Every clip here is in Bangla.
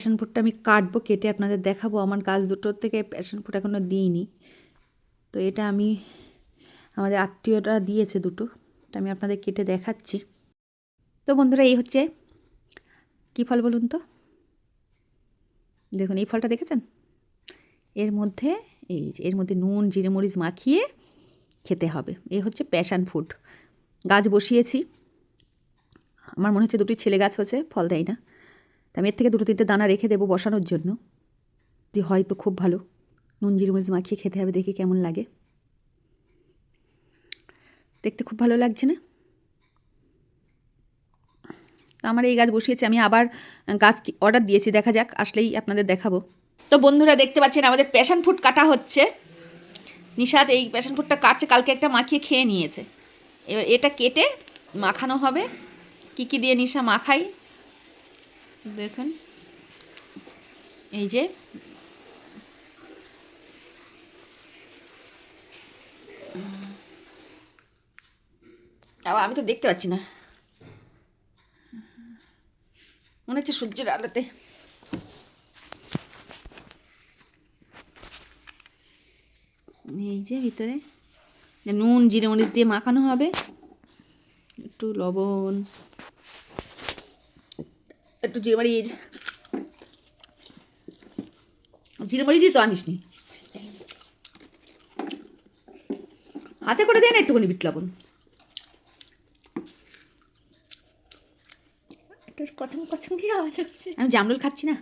প্যাশন ফ্রুটটা আমি কাটবো, কেটে আপনাদের দেখাবো। আমার গাছ দুটোর থেকে প্যাশন ফ্রুট এখনও দিইনি, তো এটা আমি আমাদের আত্মীয়রা দিয়েছে দুটো, তো আমি আপনাদের কেটে দেখাচ্ছি। তো বন্ধুরা, এই হচ্ছে কী ফল বলুন তো? দেখুন এই ফলটা দেখেছেন? এর মধ্যে এর মধ্যে নুন জিরে মরিচ মাখিয়ে খেতে হবে। এই হচ্ছে প্যাশন ফ্রুট। গাছ বসিয়েছি, আমার মনে হচ্ছে দুটি ছেলে গাছ হচ্ছে, ফল দেয় না। তা আমি এর থেকে দুটো তিনটে দানা রেখে দেবো বসানোর জন্য, যদি হয়তো খুব ভালো। নুন জিরে মরিচ মাখিয়ে খেতে হবে, দেখি কেমন লাগে। দেখতে খুব ভালো লাগছে না? তো আমার এই গাছ বসিয়েছি, আমি আবার গাছ অর্ডার দিয়েছি, দেখা যাক, আসলেই আপনাদের দেখাবো। তো বন্ধুরা দেখতে পাচ্ছেন আমাদের প্যাশন ফ্রুট কাটা হচ্ছে। নিশাত এই প্যাশন ফ্রুটটা কাটছে, কালকে একটা মাখিয়ে খেয়ে নিয়েছে। এবার এটা কেটে মাখানো হবে। কি কি দিয়ে নিশা মাখাই দেখুন, এই যে আবার আমি তো দেখতে পাচ্ছি না, মনে হচ্ছে সূর্যের আলোতে। এই যে ভিতরে নুন জিরে মরিচ দিয়ে মাখানো হবে, একটু লবণ, একটু জিরে মরিচ, জিরে মরিচ দিয়ে তো আনিস নি, হাতে করে দেয় না একটুখানি বিট লবণ। কচম কচম কি আওয়াজ হচ্ছে? আমি জামরুল খাচ্ছি না।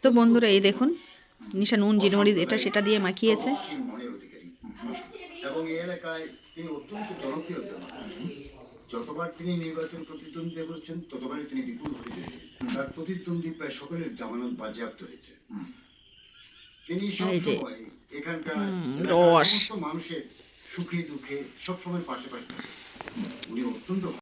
তো বন্ধুরা এই দেখুন, নিশা নুন জিরে মরিচ এটা সেটা দিয়ে মাখিয়েছে। এবং এই এলাকায় তিনি অত্যন্ত জনপ্রিয়। যতবার তিনি নির্বাচন প্রতিদ্বন্দ্বিতা করেছেন ততবারই তিনি বিপুল ভোটে জিতেছেন। তার প্রতিদ্বন্দ্বী প্রায় সকলের জামানত বাজেয়াপ্ত হয়েছে। তিনি সবসময় এখানকার সমস্ত মানুষের সুখে দুঃখে সবসময় পাশে পাশে, উনি অত্যন্ত